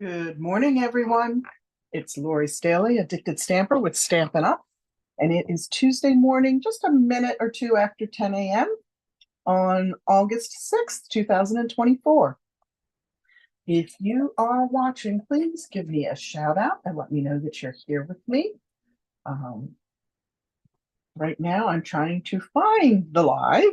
Good morning, everyone. It's Lori Staley, Addicted Stamper with Stampin' Up. And it is Tuesday morning, just a minute or two after 10 a.m. on August 6th, 2024. If you are watching, please give me a shout out and let me know that you're here with me. Right now, I'm trying to find the live.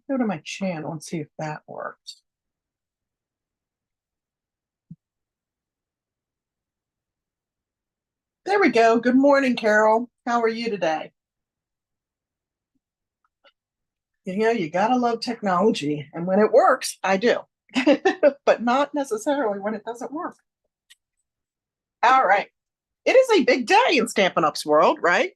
Go to my channel and see if that works. There we go. Good morning, Carol. How are you today? You gotta love technology, and when it works, I do, but not necessarily when it doesn't work. All right. It is a big day in Stampin' Up's world, right?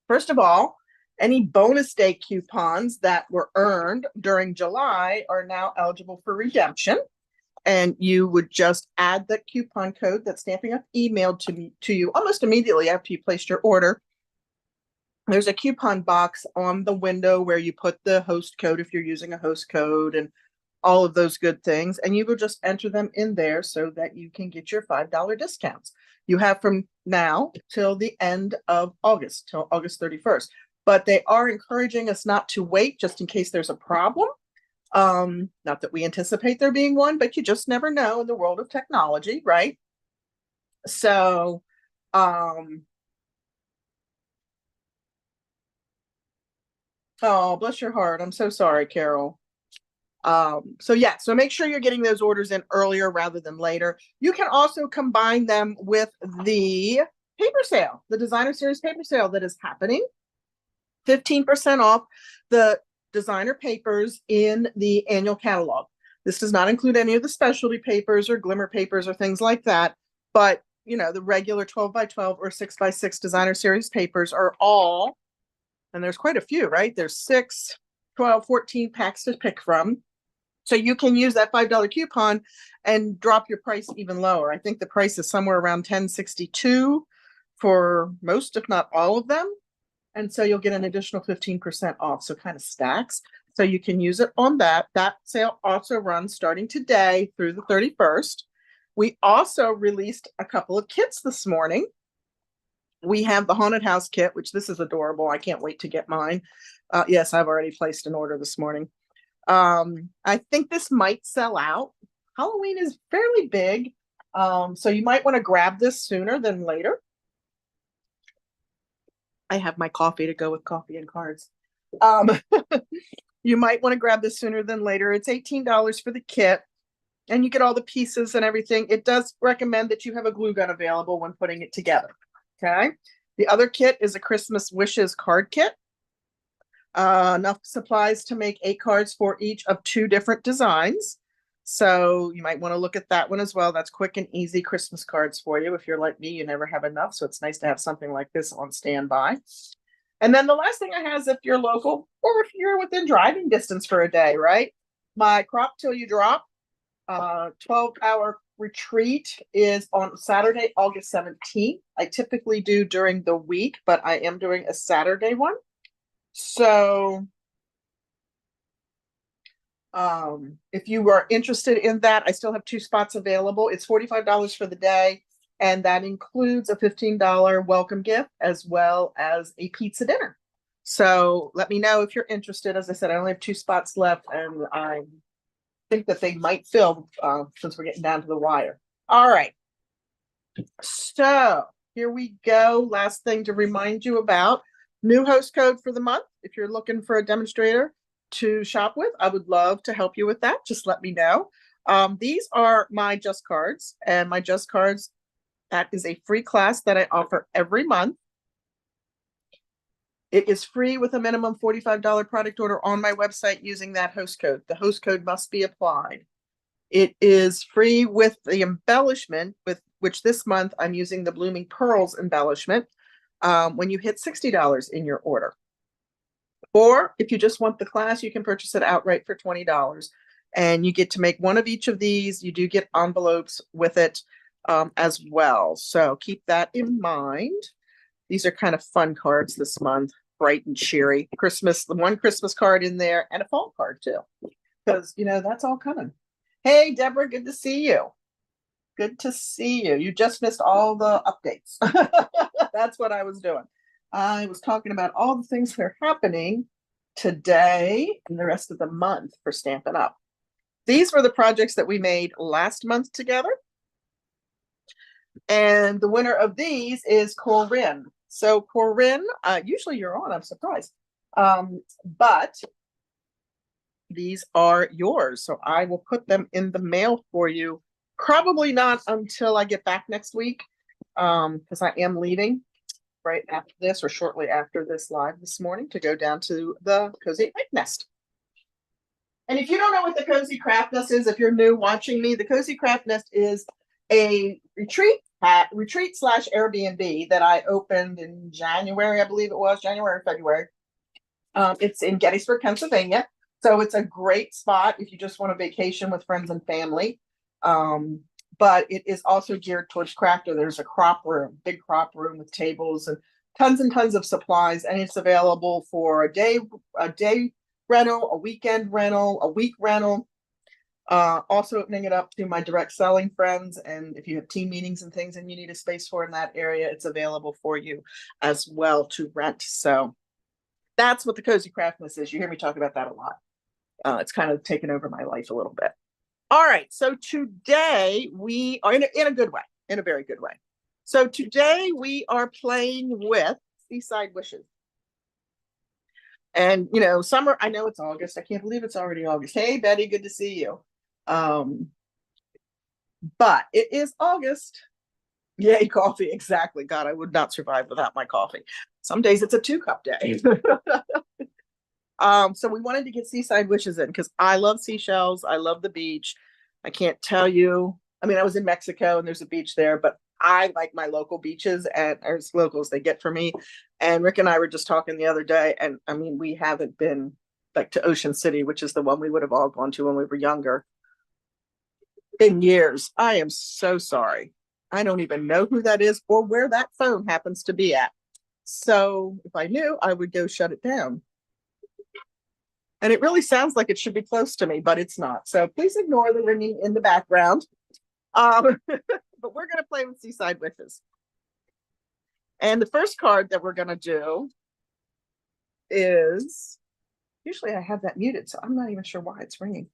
First of all, any bonus day coupons that were earned during July are now eligible for redemption. And you would just add the coupon code that Stampin' Up emailed to you almost immediately after you placed your order. There's a coupon box on the window where you put the host code if you're using a host code and all of those good things. And you will just enter them in there so that you can get your $5 discounts. You have from now till the end of August, till August 31st. But they are encouraging us not to wait just in case there's a problem. Not that we anticipate there being one, but you just never know in the world of technology, right? So, oh, bless your heart. I'm so sorry, Carol. So make sure you're getting those orders in earlier rather than later. You can also combine them with the paper sale, the designer series paper sale that is happening. 15% off the designer papers in the annual catalog. This does not include any of the specialty papers or glimmer papers or things like that, but the regular 12x12 or 6x6 designer series papers are all, and there's quite a few, right? There's 6, 12, 14 packs to pick from. So you can use that $5 coupon and drop your price even lower. I think the price is somewhere around $10.62 for most, if not all of them. And so you'll get an additional 15% off. So kind of stacks. So you can use it on that. That sale also runs starting today through the 31st. We also released a couple of kits this morning. We have the Haunted House kit, which this is adorable. I can't wait to get mine. Yes, I've already placed an order this morning. I think this might sell out. Halloween is fairly big. So you might want to grab this sooner than later. I have my coffee to go with coffee and cards. You might want to grab this sooner than later. It's $18 for the kit, and you get all the pieces and everything. It does recommend that you have a glue gun available when putting it together. Okay. The other kit is a Christmas Wishes card kit. Enough supplies to make 8 cards for each of 2 different designs. So you might want to look at that one as well. That's quick and easy Christmas cards for you. If you're like me, you never have enough. So it's nice to have something like this on standby. And then the last thing I have is if you're local or if you're within driving distance for a day, right? My Crop Till You Drop 12-hour retreat is on Saturday, August 17th. I typically do during the week, but I am doing a Saturday one. So if you are interested in that, I still have 2 spots available. It's $45 for the day, and that includes a $15 welcome gift as well as a pizza dinner. So let me know if you're interested. As I said, I only have 2 spots left, and I think that they might fill since we're getting down to the wire. All right. So here we go. Last thing to remind you about. New host code for the month. If you're looking for a demonstrator to shop with, I would love to help you with that. Just let me know. These are my Just Cards, and my Just Cards, that is a free class that I offer every month. It is free with a minimum $45 product order on my website using that host code. The host code must be applied. It is free with the embellishment, with which this month I'm using the Blooming Pearls embellishment. When you hit $60 in your order. Or if you just want the class, you can purchase it outright for $20. And you get to make one of each of these. You do get envelopes with it as well. So keep that in mind. These are kind of fun cards this month, bright and cheery. Christmas, the one Christmas card in there, and a fall card too, because that's all coming. Hey, Deborah, good to see you. Good to see you. You just missed all the updates. That's what I was doing. I was talking about all the things that are happening today and the rest of the month for Stampin' Up. These were the projects that we made last month together. And the winner of these is Corinne. So Corinne, usually you're on, I'm surprised. But these are yours. So I will put them in the mail for you. Probably not until I get back next week, because I am leaving right after this or shortly after this live this morning to go down to the Cozy Craft Nest. And if you don't know what the Cozy Craft Nest is, if you're new watching me, the Cozy Craft Nest is a retreat slash Airbnb that I opened in January, I believe it was January or February. It's in Gettysburg, Pennsylvania. So it's a great spot if you just want a vacation with friends and family. But it is also geared towards crafter. There's a crop room, big crop room with tables and tons of supplies, and it's available for a day rental, a weekend rental, a week rental. Also opening it up to my direct selling friends, and if you have team meetings and things and you need a space for in that area, it's available for you as well to rent. So that's what the Cozy Craft Nest is. You hear me talk about that a lot. It's kind of taken over my life a little bit. All right, so today we are in a good way, in a very good way. So today we are playing with Seaside Wishes. And summer, I know it's August. I can't believe it's already August. Hey, Betty, good to see you. But it is August. Yay, coffee. Exactly. God, I would not survive without my coffee. Some days it's a 2-cup day. So we wanted to get Seaside Wishes in because I love seashells. I love the beach. I can't tell you. I mean, I was in Mexico and there's a beach there, but I like my local beaches, and as locals they get for me. And Rick and I were just talking the other day, and I mean, we haven't been like to Ocean City, which is the one we would have all gone to when we were younger, in years. I am so sorry. I don't even know who that is or where that phone happens to be at. So if I knew, I would go shut it down. And it really sounds like it should be close to me, but it's not. So please ignore the ringing in the background. But we're going to play with Seaside Wishes. And the first card that we're going to do is, usually I have that muted, so I'm not even sure why it's ringing.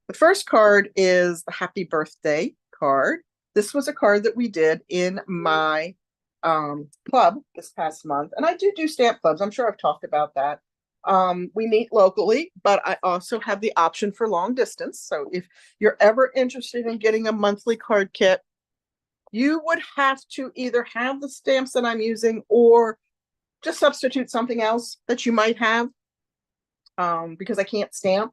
The first card is the Happy Birthday card. This was a card that we did in my club this past month. And I do stamp clubs. I'm sure I've talked about that. We meet locally, but I also have the option for long distance. So if you're ever interested in getting a monthly card kit, you would have to either have the stamps that I'm using or just substitute something else that you might have, because I can't stamp.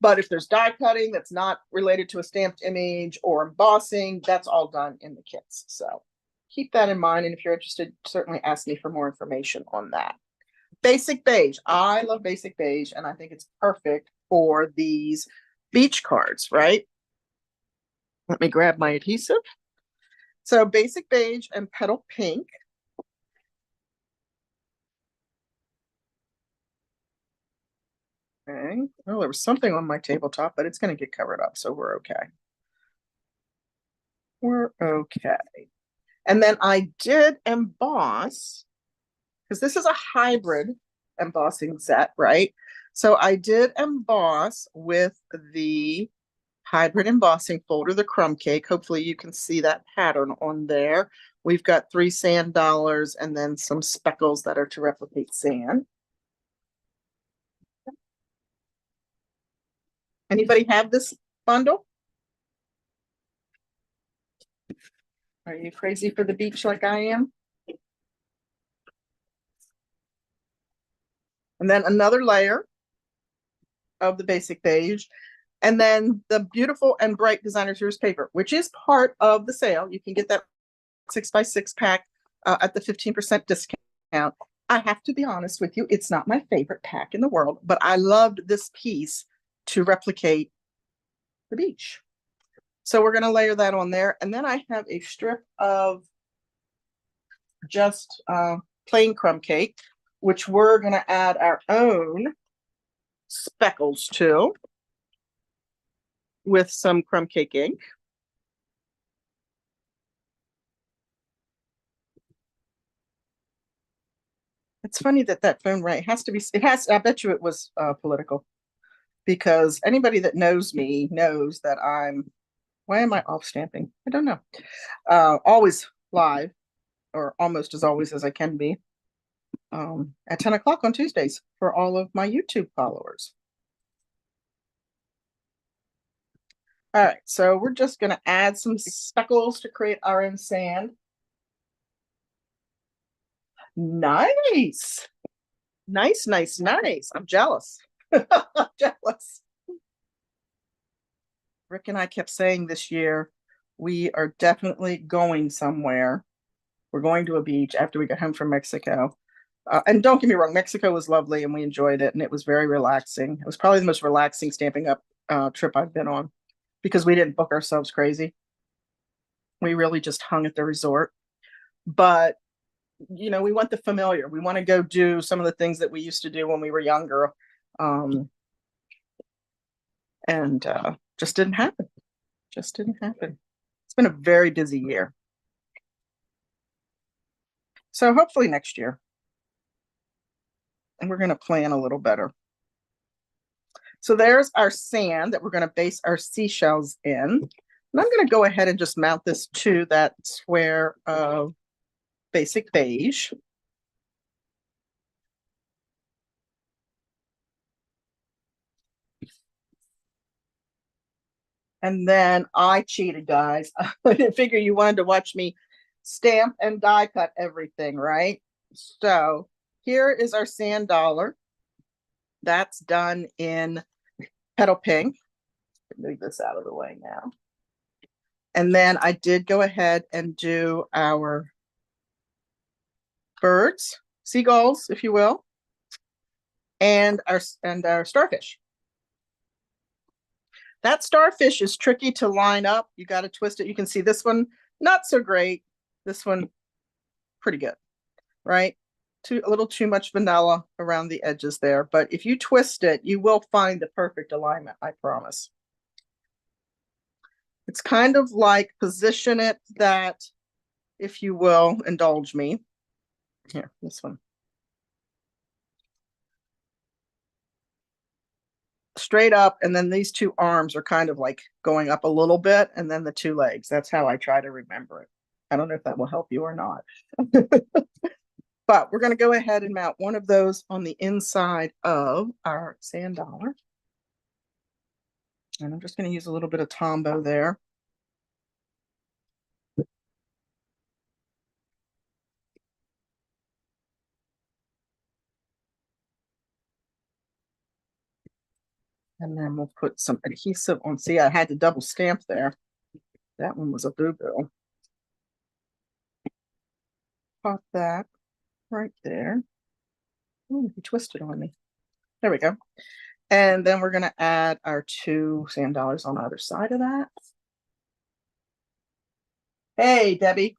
But if there's die cutting that's not related to a stamped image or embossing, that's all done in the kits. So keep that in mind. And if you're interested, certainly ask me for more information on that. Basic beige. I love basic beige, and I think it's perfect for these beach cards, right? Let me grab my adhesive. So basic beige and petal pink. Okay. Well, there was something on my tabletop, but it's going to get covered up, so we're okay. We're okay. And then I did emboss, because this is a hybrid embossing set, right? So I did emboss with the hybrid embossing folder, the crumb cake. Hopefully you can see that pattern on there. We've got 3 sand dollars and then some speckles that are to replicate sand. Anybody have this bundle? Are you crazy for the beach like I am? And then another layer of the basic beige. And then the beautiful and bright designer series paper, which is part of the sale. You can get that 6x6 pack at the 15% discount. I have to be honest with you, it's not my favorite pack in the world, but I loved this piece to replicate the beach. So we're going to layer that on there. And then I have a strip of just plain crumb cake, which we're going to add our own speckles to with some crumb cake ink. It's funny that that phone rang. It has to be, it has, I bet you it was political, because anybody that knows me knows that I'm, why am I off stamping? I don't know. Always live, or almost as always as I can be, at 10 o'clock on Tuesdays for all of my YouTube followers. All right, so we're just going to add some speckles to create our own sand. Nice. Nice, nice, nice. I'm jealous. I'm jealous. Rick and I kept saying this year, we are definitely going somewhere. We're going to a beach after we get home from Mexico. And don't get me wrong, Mexico was lovely and we enjoyed it and it was very relaxing. It was probably the most relaxing Stampin' Up trip I've been on, because we didn't book ourselves crazy. We really just hung at the resort. But, you know, we want the familiar. We want to go do some of the things that we used to do when we were younger. And just didn't happen. Just didn't happen. It's been a very busy year. So hopefully next year. And we're going to plan a little better. So there's our sand that we're going to base our seashells in. And I'm going to go ahead and just mount this to that square of basic beige. And then I cheated, guys. I didn't figure you wanted to watch me stamp and die cut everything, right? So here is our sand dollar. That's done in petal pink. Move this out of the way now. And then I did go ahead and do our birds, seagulls, if you will, and our starfish. That starfish is tricky to line up. You got to twist it. You can see this one, not so great. This one, pretty good, right? A little too much vanilla around the edges there. But if you twist it, you will find the perfect alignment, I promise. It's kind of like position it that, if you will, indulge me. Here, this one. Straight up, and then these two arms are kind of like going up a little bit, and then the two legs. That's how I try to remember it. I don't know if that will help you or not. But we're going to go ahead and mount one of those on the inside of our sand dollar. And I'm just going to use a little bit of Tombow there. And then we'll put some adhesive on. See, I had to double stamp there. That one was a boo-boo. Pop that right there. Ooh, he twisted on me. There we go. And then we're going to add our two sand dollars on the other side of that. Hey, Debbie.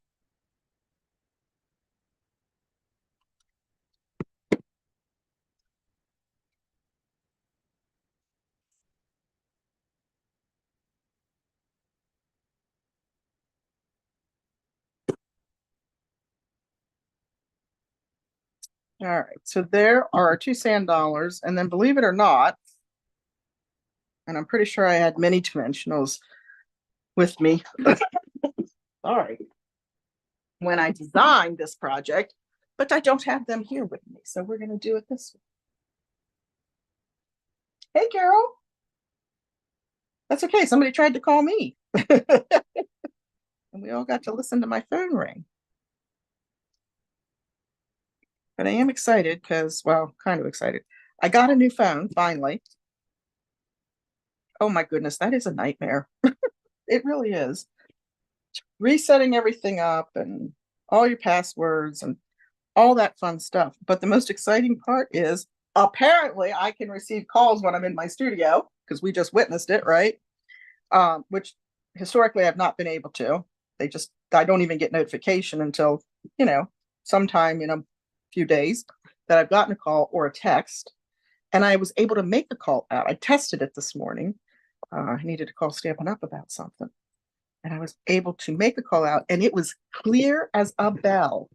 All right, so there are our two sand dollars. And then, believe it or not, and I'm pretty sure I had many dimensionals with me. Sorry. When I designed this project, but I don't have them here with me. So we're going to do it this way. Hey, Carol. That's okay. Somebody tried to call me. And we all got to listen to my phone ring. But I am excited because, well, kind of excited. I got a new phone, finally. Oh my goodness, that is a nightmare. It really is. Resetting everything up and all your passwords and all that fun stuff. But the most exciting part is apparently I can receive calls when I'm in my studio, because we just witnessed it, right? Which historically I've not been able to. I don't even get notification until, sometime, few days that I've gotten a call or a text, and I was able to make the call out. I tested it this morning. I needed to call Stampin' Up about something, and I was able to make the call out, and it was clear as a bell.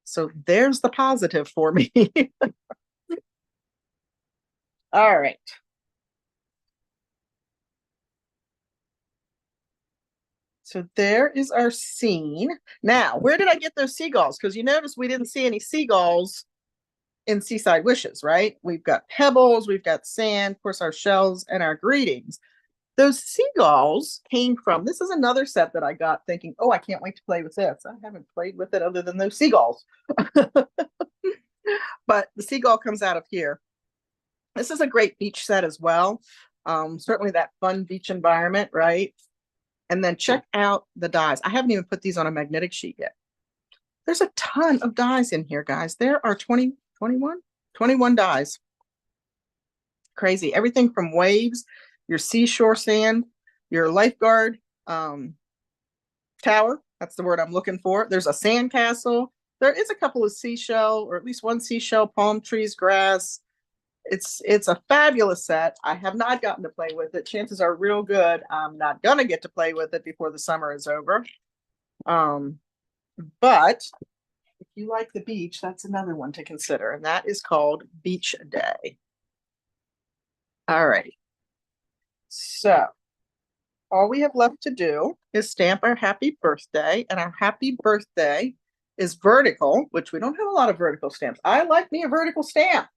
So there's the positive for me. All right. So there is our scene. Now, where did I get those seagulls? Because you notice we didn't see any seagulls in Seaside Wishes, right? We've got pebbles, we've got sand, of course, our shells and our greetings. Those seagulls came from, this is another set that I got thinking, oh, I can't wait to play with this. I haven't played with it other than those seagulls. But the seagull comes out of here. This is a great beach set as well. Certainly that fun beach environment, right? And then check out the dies. I haven't even put these on a magnetic sheet yet. There's a ton of dies in here, guys. There are 21 dies. Crazy. Everything from waves, your seashore sand, your lifeguard tower. That's the word I'm looking for. There's a sand castle. There is a couple of seashell, or at least one seashell, palm trees, grass. It's a fabulous set. I have not gotten to play with it. Chances are real good I'm not gonna get to play with it before the summer is over. But if you like the beach, that's another one to consider, and that is called Beach Day. All right. So all we have left to do is stamp our happy birthday, and our happy birthday is vertical, which we don't have a lot of vertical stamps. I like me a vertical stamp.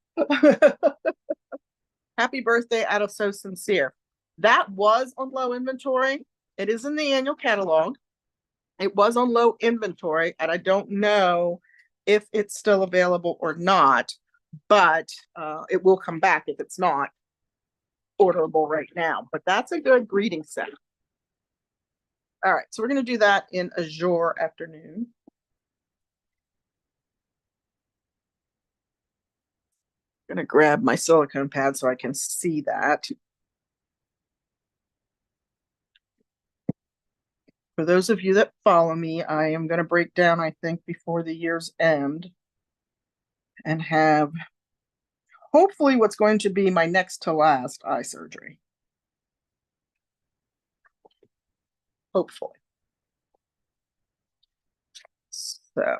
Happy birthday out of So Sincere. That was on low inventory. It is in the annual catalog. It was on low inventory, and I don't know if it's still available or not, but it will come back if it's not orderable right now. But that's a good greeting set. All right, so we're going to do that in Azure Afternoon. I'm going to grab my silicone pad so I can see that. For those of you that follow me, I am going to break down, I think, before the year's end and have hopefully what's going to be my next to last eye surgery. Hopefully. So,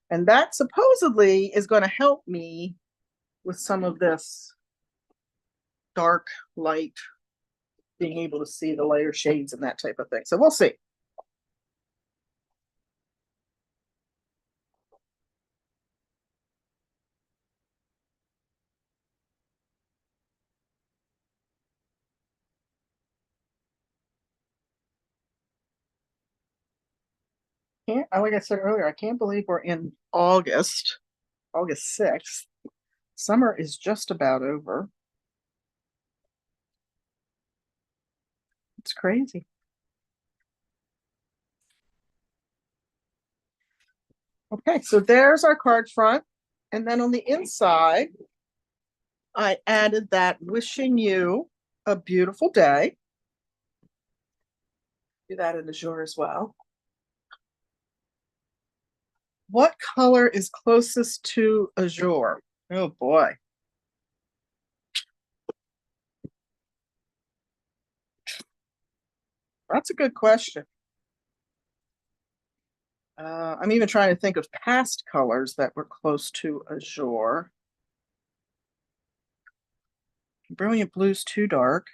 and that supposedly is going to help me with some of this dark light, being able to see the lighter shades and that type of thing. So we'll see. Like I said earlier, I can't believe we're in August 6th. Summer is just about over. It's crazy. Okay, so there's our card front. And then on the inside, I added that wishing you a beautiful day. Do that in Azure as well. What color is closest to Azure? Oh boy. That's a good question. I'm even trying to think of past colors that were close to Azure. Brilliant Blue's too dark.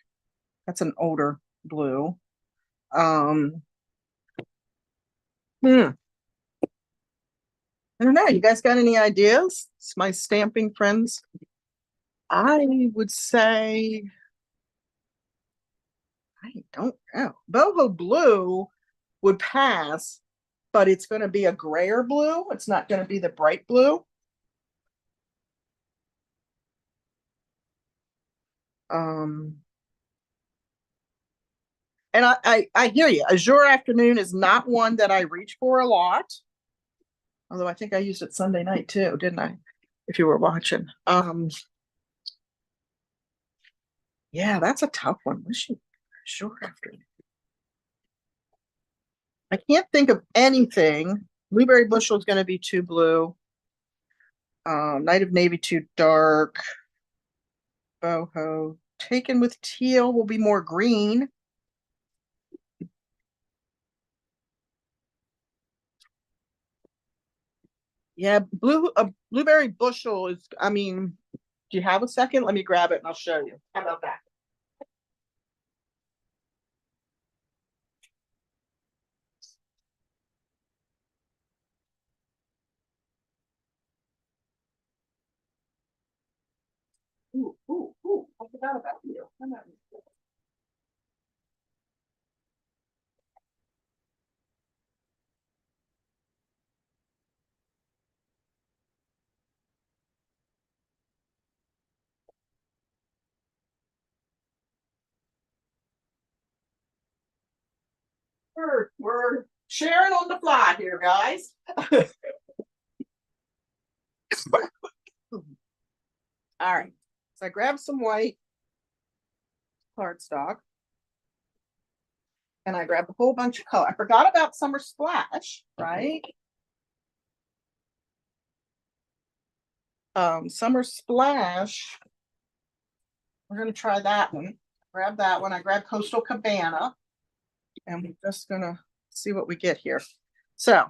That's an older blue. I don't know. You guys got any ideas? It's my stamping friends. I would say, I don't know. Boho Blue would pass, but it's going to be a grayer blue. It's not going to be the bright blue. And I hear you. Azure Afternoon is not one that I reach for a lot. Although I think I used it Sunday night too, didn't I? If you were watching. Yeah, that's a tough one. Wishing Azure Afternoon. I can't think of anything. Blueberry Bushel is going to be too blue. Night of Navy too dark. Boho. Taken with teal will be more green. Yeah, blueberry bushel is, I mean, do you have a second? Let me grab it and I'll show you. How about that? Ooh, I forgot about you. We're sharing on the fly here, guys. All right. So I grabbed some white cardstock and I grabbed a whole bunch of color. I forgot about Summer Splash, right? Summer Splash. We're going to try that one. Grab that one. I grabbed Coastal Cabana and we're just going to see what we get here. So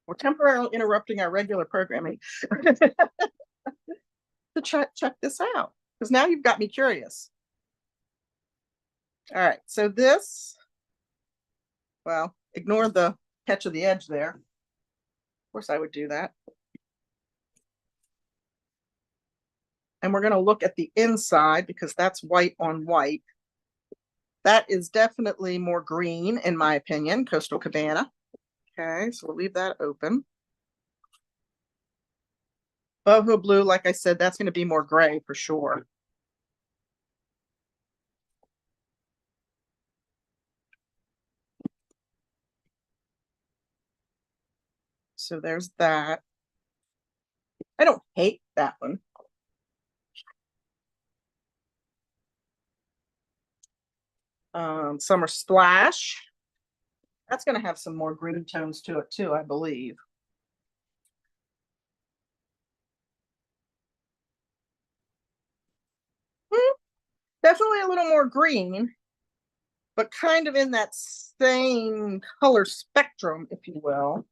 we're temporarily interrupting our regular programming to check this out because now you've got me curious. All right, so this, well, ignore the catch of the edge there. Of course I would do that. And we're going to look at the inside because that's white on white. That is definitely more green, in my opinion, Coastal Cabana. Okay, so we'll leave that open. Boho blue, like I said, that's going to be more gray for sure. So there's that. I don't hate that one. Summer Splash. That's going to have some more green tones to it too, I believe. Definitely a little more green, but kind of in that same color spectrum, if you will.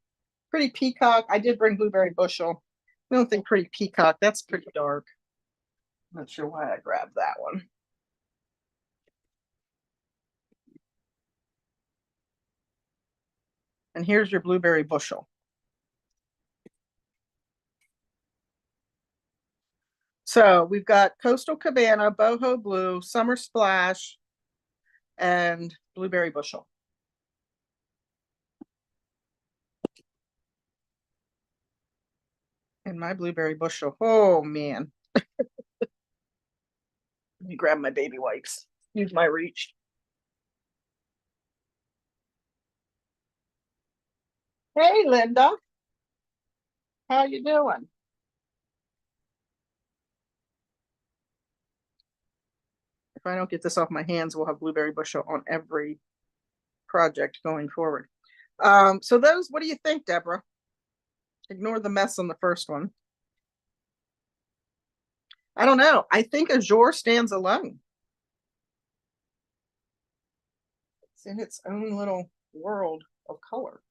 Pretty Peacock. I did bring Blueberry Bushel. I don't think Pretty Peacock. That's pretty dark. I'm not sure why I grabbed that one. And here's your Blueberry Bushel. So we've got Coastal Cabana, Boho Blue, Summer Splash, and Blueberry Bushel. And my Blueberry Bushel. Oh, man. Let me grab my baby wipes. Use my reach. Hey, Linda. How you doing? If I don't get this off my hands, we'll have Blueberry Bushel on every project going forward. So those, what do you think, Deborah? Ignore the mess on the first one. I don't know. I think Azure stands alone. It's in its own little world of color.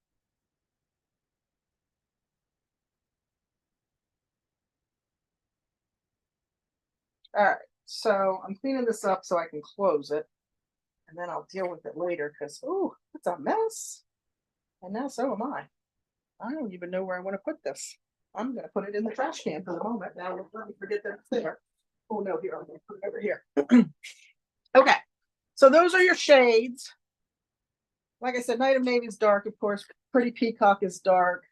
All right, so I'm cleaning this up so I can close it and then I'll deal with it later because, oh, it's a mess. And now so am I. I don't even know where I want to put this. I'm going to put it in the trash can for the moment. Now, let me forget that it's there. Oh, no, here, I'm going to put it over here. Okay, so those are your shades. Like I said, Night of Navy is dark, of course. Pretty Peacock is dark.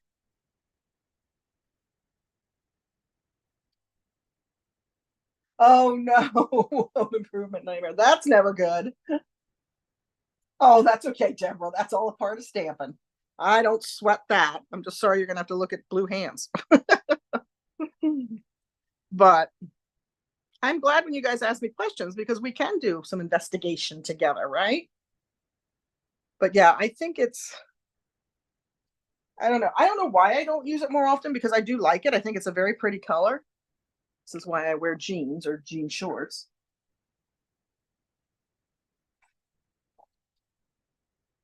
Oh no, Home Improvement Nightmare. That's never good. Oh, that's okay, Deborah. That's all a part of stamping. I don't sweat that. I'm just sorry you're gonna have to look at blue hands. But I'm glad when you guys ask me questions because we can do some investigation together, right? But yeah, I think it's I don't know. I don't know why I don't use it more often because I do like it. I think it's a very pretty color. This is why I wear jeans or jean shorts.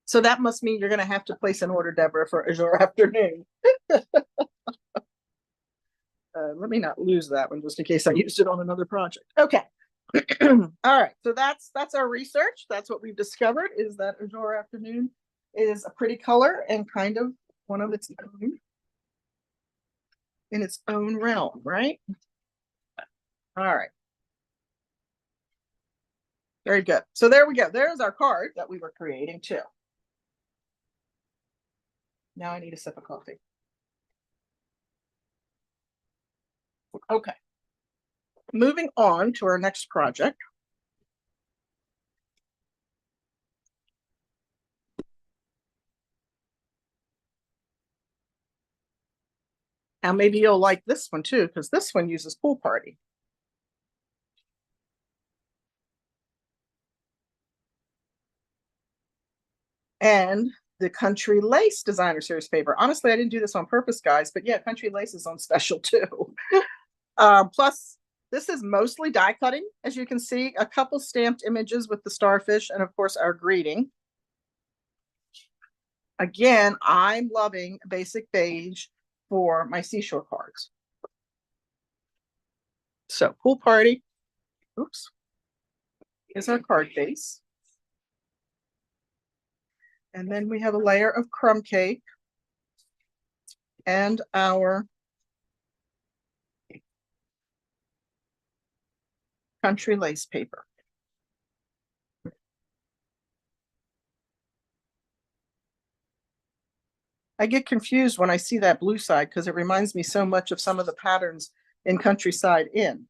So that must mean you're going to have to place an order, Deborah, for Azure Afternoon. Let me not lose that one just in case I used it on another project. Okay. All right. So that's our research. That's what we've discovered is that Azure Afternoon is a pretty color and kind of one of its own in its own realm, right? All right. Very good. So there we go. There's our card that we were creating too. Now I need a sip of coffee. Okay. Moving on to our next project. Now maybe you'll like this one too, because this one uses Pool Party. And the Country Lace Designer Series paper. Honestly, I didn't do this on purpose, guys, but yeah, Country Lace is on special too. Plus, this is mostly die cutting, as you can see, a couple stamped images with the starfish, and of course, our greeting. Again, I'm loving basic beige for my seashore cards. So, Pool Party, oops, is our card base. And then we have a layer of crumb cake and our Country Lace paper. I get confused when I see that blue side because it reminds me so much of some of the patterns in Countryside Inn.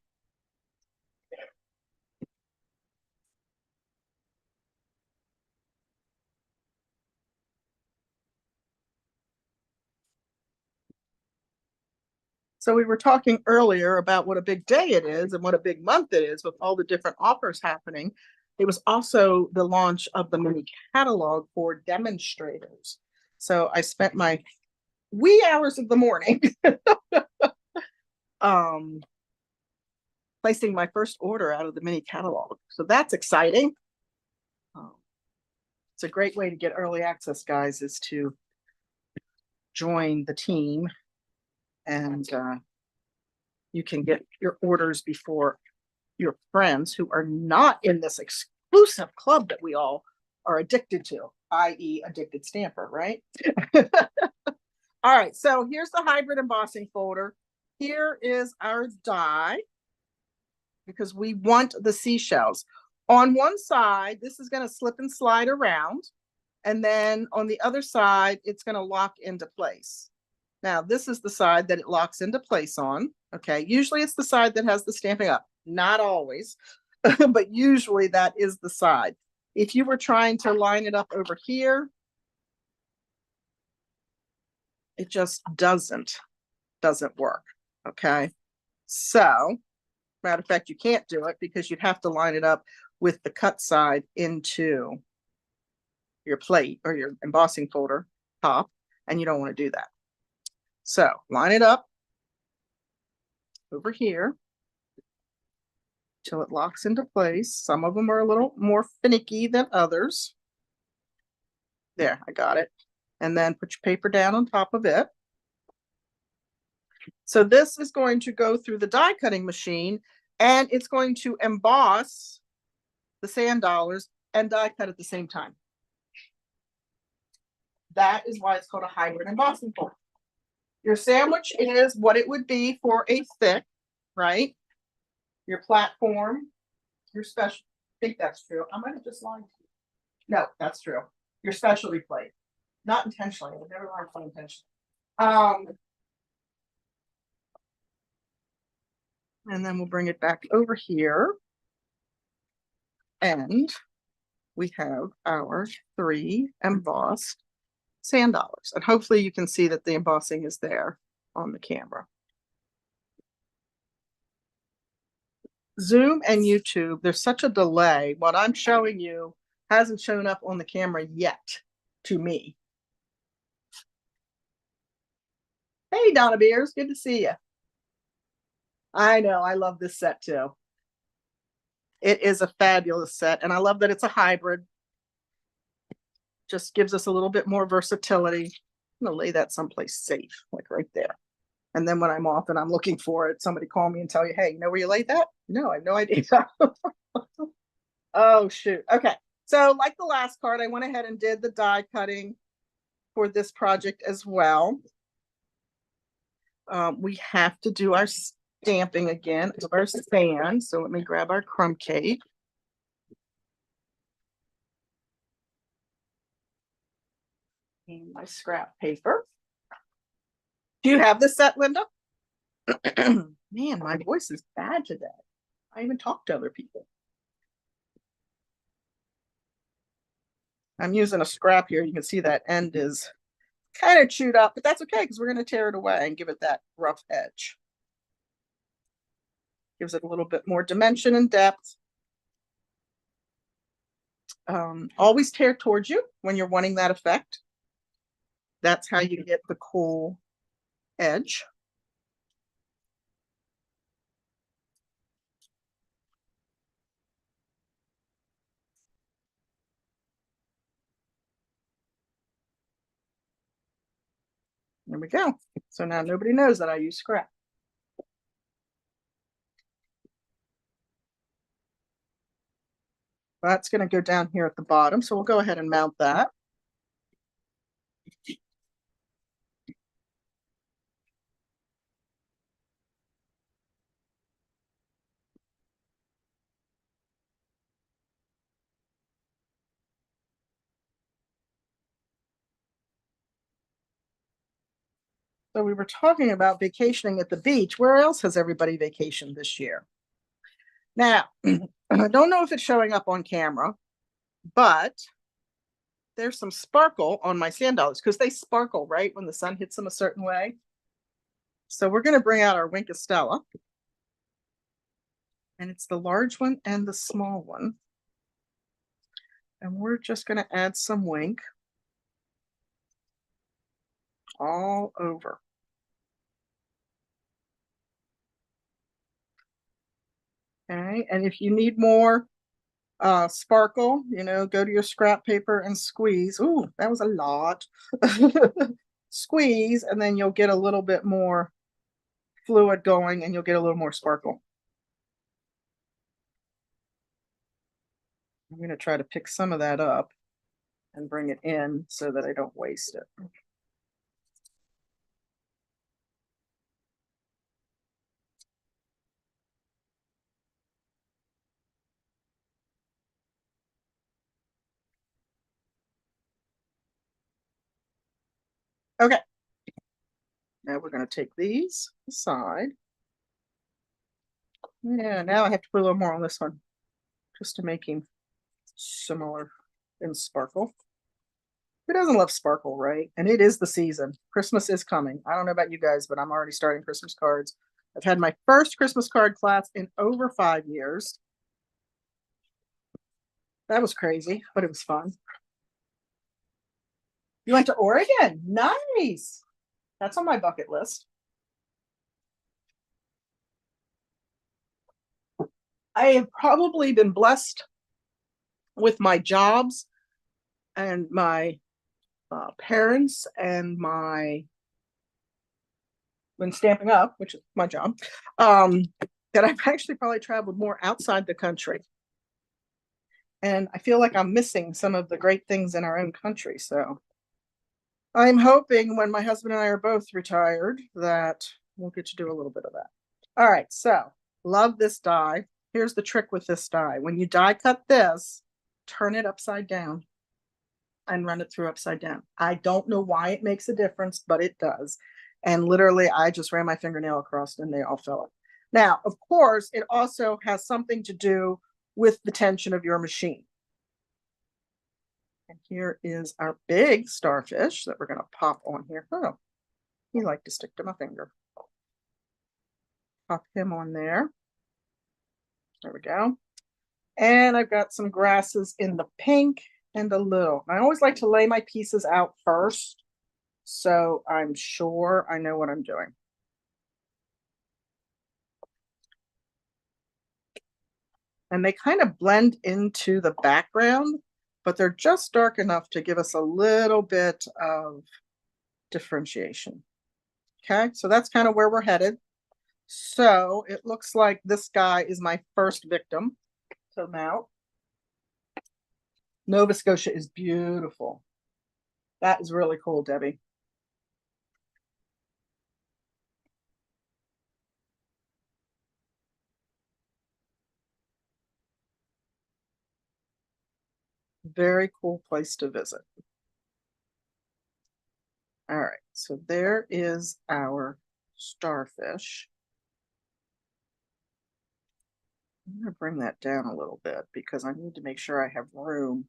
So we were talking earlier about what a big day it is and what a big month it is with all the different offers happening. It was also the launch of the mini catalog for demonstrators. So I spent my wee hours of the morning placing my first order out of the mini catalog. So that's exciting. It's a great way to get early access, guys, is to join the team and you can get your orders before your friends who are not in this exclusive club that we all are addicted to, i.e. addicted stamper, right? All right, so here's the hybrid embossing folder. Here is our die because we want the seashells. On one side, this is going to slip and slide around. And then on the other side, it's going to lock into place. Now, this is the side that it locks into place on. Okay, usually it's the side that has the Stampin' Up. Not always, but usually that is the side. If you were trying to line it up over here, it just doesn't work. Okay, so matter of fact, you can't do it because you'd have to line it up with the cut side into your plate or your embossing folder top, and you don't want to do that. So line it up over here till it locks into place. Some of them are a little more finicky than others. There, I got it. And then put your paper down on top of it. So this is going to go through the die cutting machine and it's going to emboss the sand dollars and die cut at the same time. That is why it's called a hybrid embossing folder. Your sandwich is what it would be for a thick, right? Your platform, your special, I think that's true. I might have just lied to you. No, that's true. Your specialty plate. Not intentionally. I would never lie unintentionally. And then we'll bring it back over here. And we have our 3 embossed sand dollars. And hopefully you can see that the embossing is there on the camera. Zoom and YouTube, there's such a delay. What I'm showing you hasn't shown up on the camera yet to me. Hey, Donna Beers, good to see you. I know, I love this set too. It is a fabulous set, and I love that it's a hybrid. Just gives us a little bit more versatility. I'm gonna lay that someplace safe, like right there. And then when I'm off and I'm looking for it, somebody call me and tell you, hey, you know where you laid that? No, I have no idea. Oh, shoot. Okay. So like the last card, I went ahead and did the die cutting for this project as well. We have to do our stamping again of our sand. So let me grab our crumb cake. And my scrap paper. Do you have this set, Linda? Man, my voice is bad today. I even talk to other people. I'm using a scrap here. You can see that end is kind of chewed up, but that's okay because we're going to tear it away and give it that rough edge. Gives it a little bit more dimension and depth. Always tear towards you when you're wanting that effect. That's how you get the cool edge. There we go. So now nobody knows that I use scrap. That's going to go down here at the bottom. So we'll go ahead and mount that. So we were talking about vacationing at the beach. Where else has everybody vacationed this year? Now, I don't know if it's showing up on camera, but there's some sparkle on my sand dollars because they sparkle, right, when the sun hits them a certain way. So we're going to bring out our Wink Estella. And it's the large one and the small one. And we're just going to add some wink all over. Okay, and if you need more sparkle, you know, go to your scrap paper and squeeze. Ooh, that was a lot. Squeeze, and then you'll get a little bit more fluid going and you'll get a little more sparkle. I'm going to try to pick some of that up and bring it in so that I don't waste it. Okay. Now we're going to take these aside. Yeah, now I have to put a little more on this one just to make him similar in sparkle. Who doesn't love sparkle, right? And it is the season. Christmas is coming. I don't know about you guys, but I'm already starting Christmas cards. I've had my first Christmas card class in over 5 years. That was crazy, but it was fun. You went to Oregon? Nice. That's on my bucket list. I have probably been blessed with my jobs and my parents and my when Stampin' Up, which is my job, that I've actually probably traveled more outside the country. And I feel like I'm missing some of the great things in our own country. So I'm hoping when my husband and I are both retired that we'll get to do a little bit of that. All right, so love this die. Here's the trick with this die. When you die cut this, turn it upside down and run it through upside down. I don't know why it makes a difference, but it does. And literally, I just ran my fingernail across and they all fell out. Now, of course, it also has something to do with the tension of your machine. And here is our big starfish that we're going to pop on here. Oh, he liked to stick to my finger. Pop him on there. There we go. And I've got some grasses in the pink and a little. I always like to lay my pieces out first So I'm sure I know what I'm doing. And they kind of blend into the background, but they're just dark enough to give us a little bit of differentiation. Okay, so that's kind of where we're headed. So it looks like this guy is my first victim. So now, Nova Scotia is beautiful. That is really cool, Debbie. Very cool place to visit. All right, so there is our starfish. I'm going to bring that down a little bit because I need to make sure I have room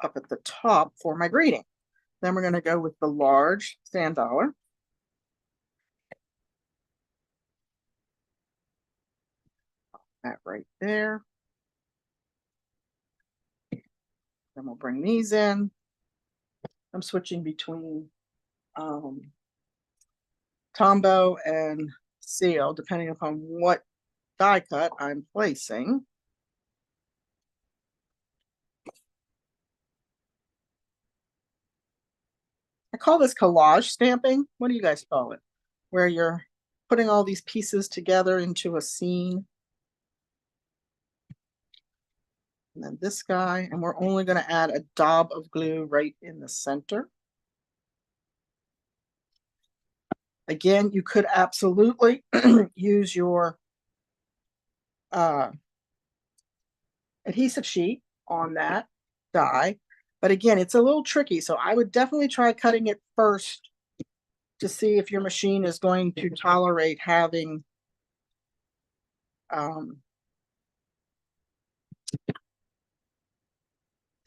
up at the top for my greeting. Then we're going to go with the large sand dollar. That right there. Then we'll bring these in. I'm switching between Tombow and Seal, depending upon what die cut I'm placing. I call this collage stamping. What do you guys call it? Where you're putting all these pieces together into a scene. And then this guy, and we're only going to add a daub of glue right in the center. Again, you could absolutely use your adhesive sheet on that die. But again, it's a little tricky. So I would definitely try cutting it first to see if your machine is going to tolerate having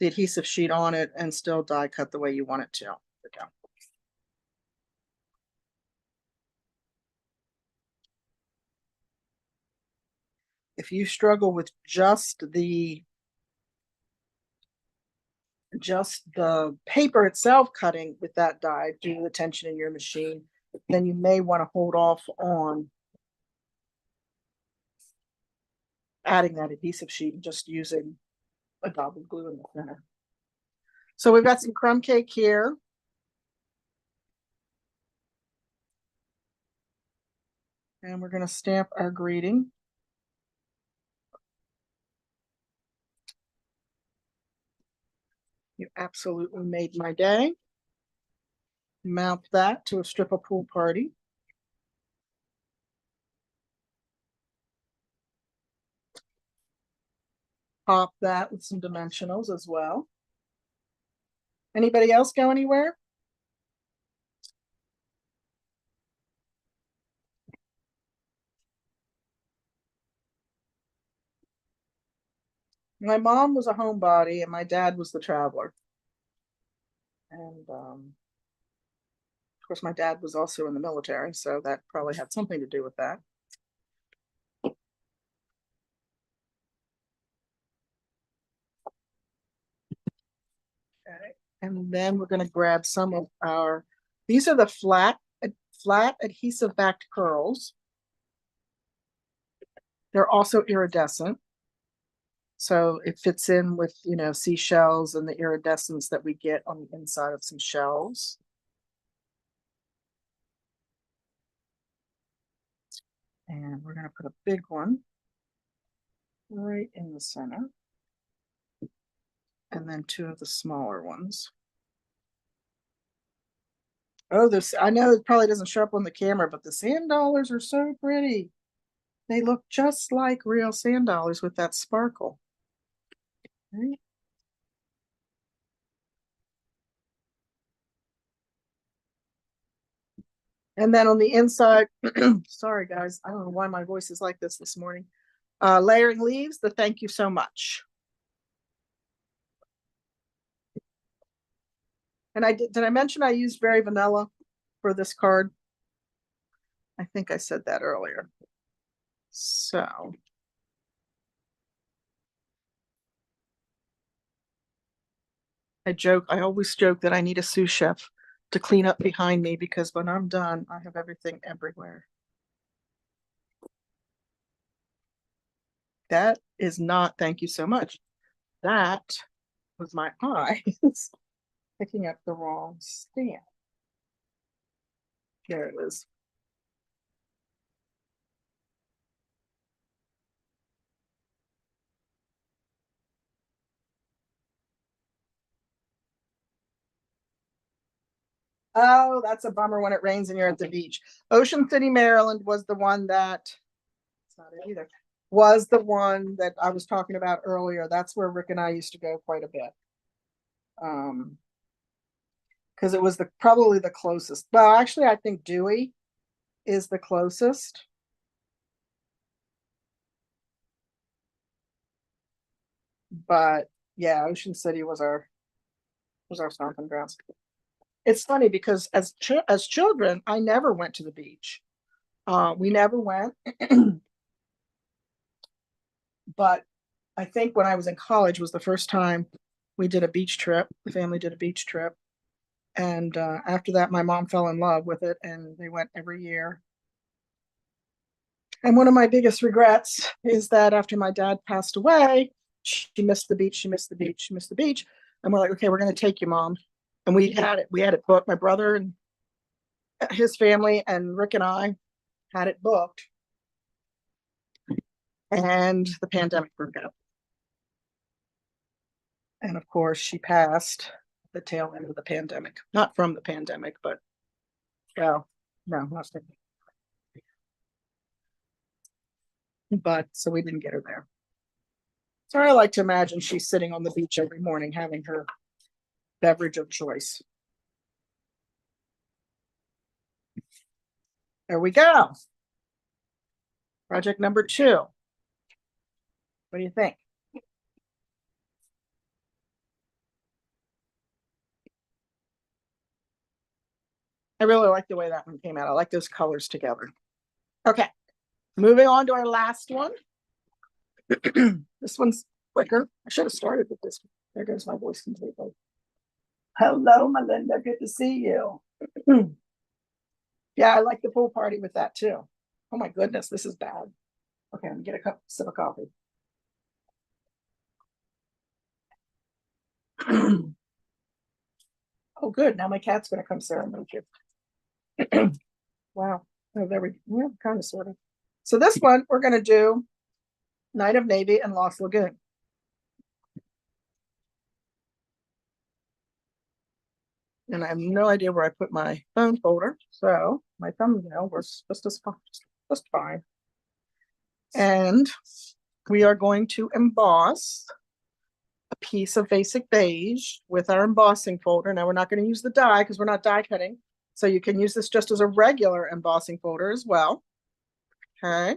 the adhesive sheet on it and still die cut the way you want it to. Okay. If you struggle with just the paper itself cutting with that die due to the tension in your machine, then you may want to hold off on adding that adhesive sheet and just using a daub of glue in the center. So we've got some crumb cake here. And we're going to stamp our greeting. You absolutely made my day. Mount that to a strip of pool party. Pop that with some dimensionals as well. Anybody else go anywhere? My mom was a homebody and my dad was the traveler. And of course, my dad was also in the military, so that probably had something to do with that. Okay. And then we're going to grab some of our, these are the flat adhesive backed curls. They're also iridescent. So it fits in with, you know, seashells and the iridescence that we get on the inside of some shells. And we're going to put a big one right in the center. And then two of the smaller ones. Oh, this, I know it probably doesn't show up on the camera, but the sand dollars are so pretty. They look just like real sand dollars with that sparkle. Right? And then on the inside, sorry guys, I don't know why my voice is like this morning. Layering leaves, the thank you so much. And did I mention I used Very Vanilla for this card? I think I said that earlier. So I always joke that I need a sous chef to clean up behind me because when I'm done, I have everything everywhere. That is not, thank you so much. That was my eyes picking up the wrong stamp. There it is. Oh, that's a bummer when it rains and you're at the beach. Ocean City, Maryland was the one that, it's not it either, was the one that I was talking about earlier. That's where Rick and I used to go quite a bit. Because it was probably the closest. Well, actually, I think Dewey is the closest. But yeah, Ocean City was our stomping grounds. It's funny because as children, I never went to the beach. We never went. But I think when I was in college was the first time we did a beach trip. The family did a beach trip. And after that, my mom fell in love with it and they went every year. And one of my biggest regrets is that after my dad passed away, she missed the beach, she missed the beach, she missed the beach. And we're like, okay, we're going to take you, Mom. And we had it booked. My brother and his family and Rick and I had it booked. And the pandemic broke out. And of course, she passed the tail end of the pandemic. Not from the pandemic, but, well, no, not from. But so we didn't get her there. So I like to imagine she's sitting on the beach every morning having her beverage of choice. There we go. Project number 2. What do you think? I really like the way that one came out. I like those colors together. Okay, moving on to our last one. This one's quicker. I should have started with this one. There goes my voice completely. Hello, Melinda. Good to see you. Yeah, I like the pool party with that too. Oh my goodness, this is bad. Okay, I'm gonna get a sip of coffee. Oh, good. Now my cat's gonna come serenade you. Wow. Oh, there we go. Yeah, kind of, sort of. So this one, we're gonna do Night of Navy and Lost Lagoon. And I have no idea where I put my phone folder. So my thumbnail was just fine. And we are going to emboss a piece of basic beige with our embossing folder. Now we're not going to use the die because we're not die cutting. So you can use this just as a regular embossing folder as well. Okay.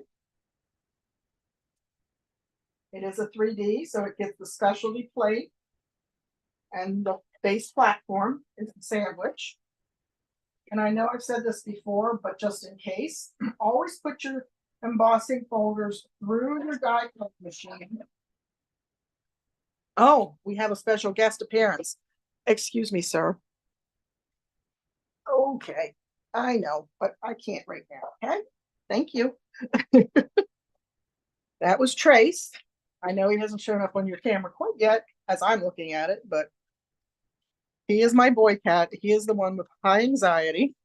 It is a 3D, so it gets the specialty plate and the base platform is the sandwich. And I know I've said this before, but just in case, always put your embossing folders through your die cut machine. Oh, we have a special guest appearance. Excuse me, sir. Okay, I know, but I can't right now. Okay, thank you. That was Trace. I know he hasn't shown up on your camera quite yet as I'm looking at it, but he is my boy cat. He is the one with high anxiety.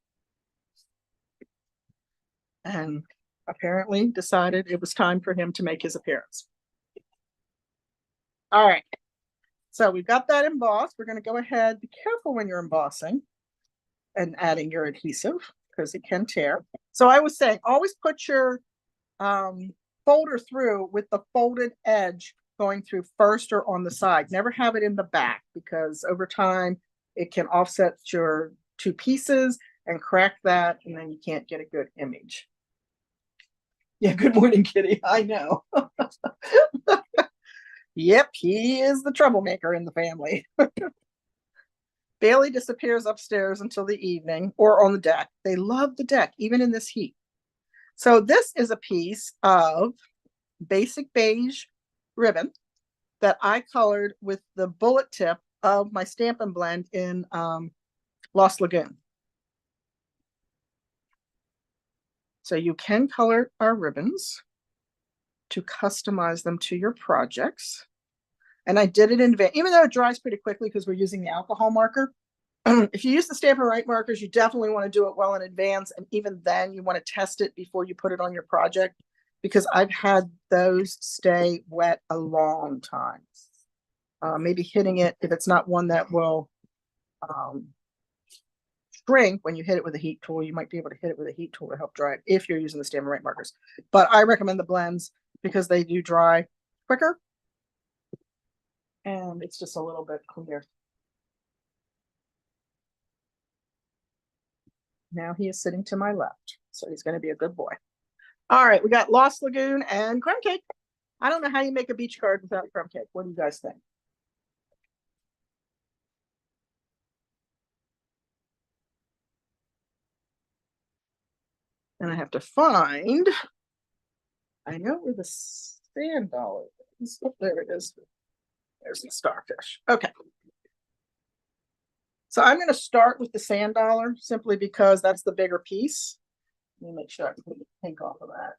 And apparently decided it was time for him to make his appearance. All right. So we've got that embossed. We're going to go ahead. Be careful when you're embossing and adding your adhesive because it can tear. So I was saying, always put your folder through with the folded edge going through first or on the side. Never have it in the back because over time it can offset your 2 pieces and crack that, and then you can't get a good image. Yeah, good morning, Kitty. I know. Yep, he is the troublemaker in the family. Bailey disappears upstairs until the evening or on the deck. They love the deck, even in this heat. So this is a piece of basic beige ribbon that I colored with the bullet tip of my Stampin' Blend in Lost Lagoon. So you can color our ribbons to customize them to your projects. And I did it in advance, even though it dries pretty quickly because we're using the alcohol marker. If you use the Stampin' Up markers, you definitely want to do it well in advance. And even then, you want to test it before you put it on your project, because I've had those stay wet a long time. Maybe hitting it, if it's not one that will shrink when you hit it with a heat tool, you might be able to hit it with a heat tool to help dry it if you're using the Stampin' Up markers. But I recommend the blends because they do dry quicker. And it's just a little bit clear. Now he is sitting to my left, so he's going to be a good boy. All right, we got Lost Lagoon and crumb cake. I don't know how you make a beach card without crumb cake. What do you guys think? And I have to find, I know where the sand dollar is. Oh, there it is. There's the starfish. Okay. So I'm going to start with the sand dollar simply because that's the bigger piece. Let me make sure I can put the pink off of that.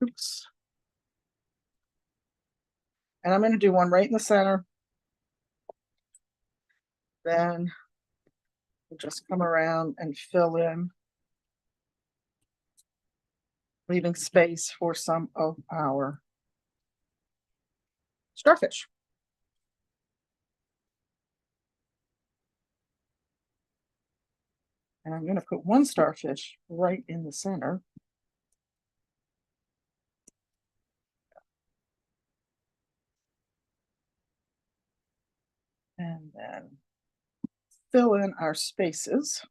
Oops. And I'm going to do one right in the center. Then we'll just come around and fill in, leaving space for some of our starfish. And I'm going to put one starfish right in the center. And then fill in our spaces.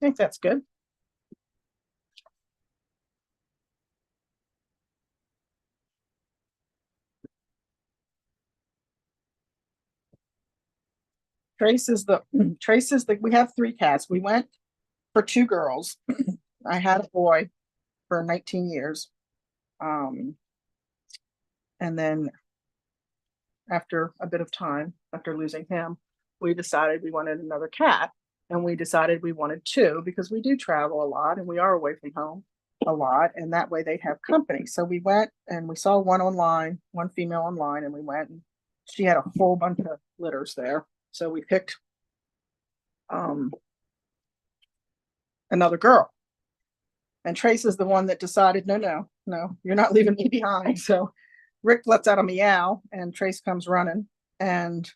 I think that's good. Trace is the we have 3 cats. We went for 2 girls. I had a boy for 19 years. And then after a bit of time, after losing him, we decided we wanted another cat. And we decided we wanted 2 because we do travel a lot and we are away from home a lot. And that way they'd have company. So we went and we saw one online, one female online, and we went and she had a whole bunch of litters there. So we picked another girl. And Trace is the one that decided, no, you're not leaving me behind. So Rick lets out a meow and Trace comes running and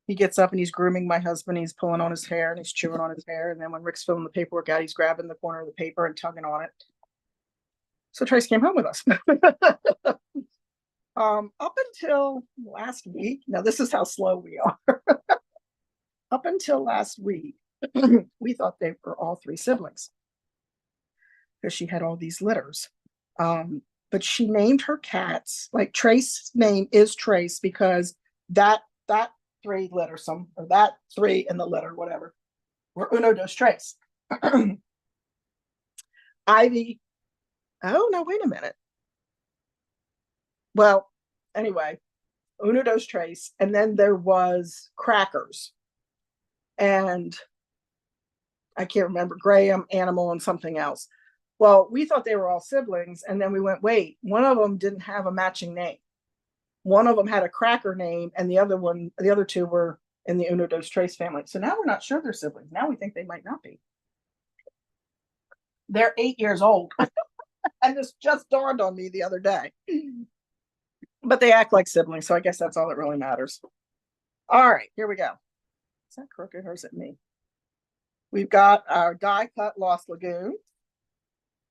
he gets up and he's grooming my husband. He's pulling on his hair and he's chewing on his hair. And then when Rick's filling the paperwork out, he's grabbing the corner of the paper and tugging on it. So Trace came home with us. Up until last week, now this is how slow we are. Up until last week, we thought they were all 3 siblings because she had all these litters. But she named her cats, like Trace's name is Trace because that 3 litter, or that 3 in the litter, whatever, were Uno Dos Tres. Ivy, oh no, wait a minute. Well, anyway, Uno Dos Tres, and then there was Crackers, and I can't remember, Graham, Animal, and something else. Well, we thought they were all siblings, and then we went, wait, one of them didn't have a matching name. One of them had a Cracker name, and the other 2 were in the Uno Dos Tres family. So now we're not sure they're siblings. Now we think they might not be. They're 8 years old. And this just dawned on me the other day. But they act like siblings, so I guess that's all that really matters. All right, here we go. Is that crooked or is it me? We've got our die cut Lost Lagoon.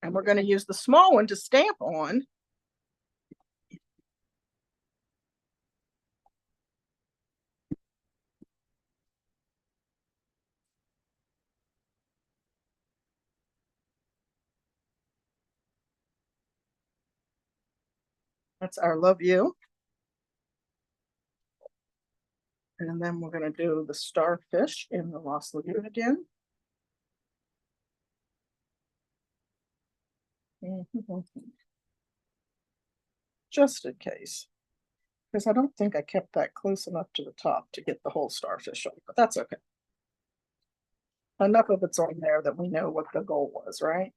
And we're going to use the small one to stamp on. That's our Love You. And then we're going to do the starfish in the Lost Lagoon again. Just in case. Because I don't think I kept that close enough to the top to get the whole starfish on, but that's okay. Enough of it's on there that we know what the goal was, right?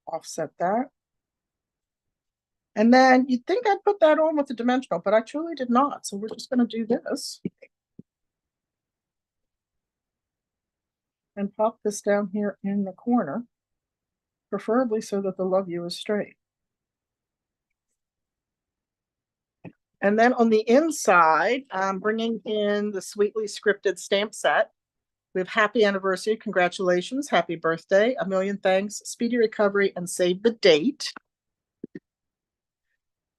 Offset that. And then you'd think I'd put that on with the dimensional, but I truly did not. So we're just going to do this. And pop this down here in the corner, preferably so that the love you is straight. And then on the inside, I'm bringing in the Sweetly Scripted stamp set. We have happy anniversary, congratulations, happy birthday, a million thanks, speedy recovery, and save the date.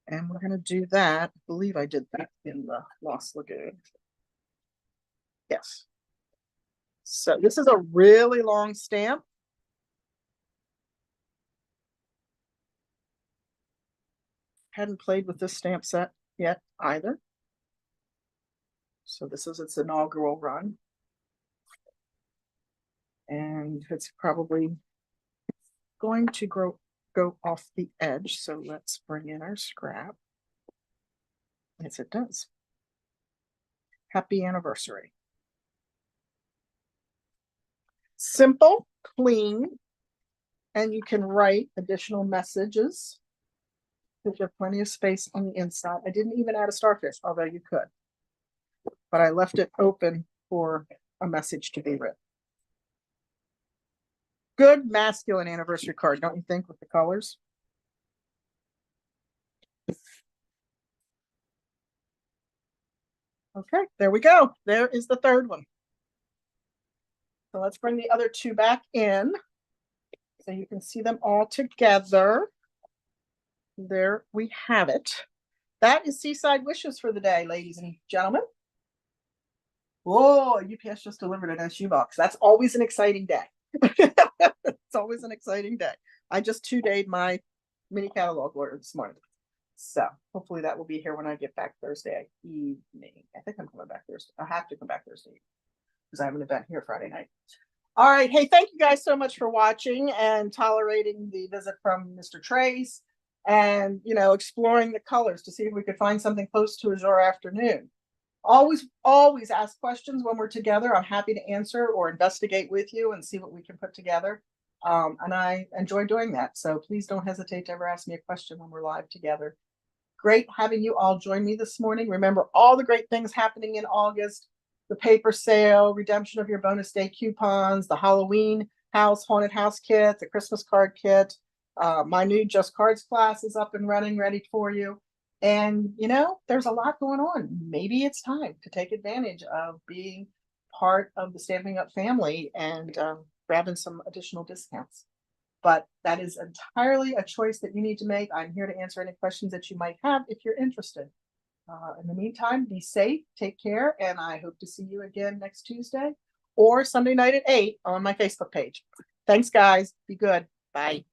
And we're going to do that. I believe I did that in the Lost Lagoon. Yes. So this is a really long stamp. Hadn't played with this stamp set yet either. So this is its inaugural run. And it's probably going to go off the edge. So let's bring in our scrap. Yes, it does. Happy anniversary. Simple, clean, and you can write additional messages. There's plenty of space on the inside. I didn't even add a starfish, although you could. But I left it open for a message to be written. Good masculine anniversary card, don't you think, with the colors? Okay, there we go. There is the third one. So let's bring the other two back in so you can see them all together. There we have it. That is Seaside Wishes for the day, ladies and gentlemen. Whoa, UPS just delivered an SU box. That's always an exciting day. It's always an exciting day. I just 2-dayed my mini catalog order this morning. So hopefully that will be here when I get back Thursday evening. I think I'm coming back Thursday. I have to come back Thursday because I have an event here Friday night. All right. Hey, thank you guys so much for watching and tolerating the visit from Mr. Trace and, you know, exploring the colors to see if we could find something close to Azure afternoon. Always ask questions when we're together. I'm happy to answer or investigate with you and see what we can put together. And I enjoy doing that. So please don't hesitate to ever ask me a question when we're live together. Great having you all join me this morning. Remember all the great things happening in August, the paper sale, redemption of your bonus day coupons, the Halloween haunted house kit, the Christmas card kit. My new Just Cards class is up and running, ready for you. And, you know, there's a lot going on. Maybe it's time to take advantage of being part of the Stampin' Up family and grabbing some additional discounts. But that is entirely a choice that you need to make. I'm here to answer any questions that you might have if you're interested. In the meantime, be safe, take care, and I hope to see you again next Tuesday or Sunday night at 8 on my Facebook page. Thanks, guys. Be good. Bye.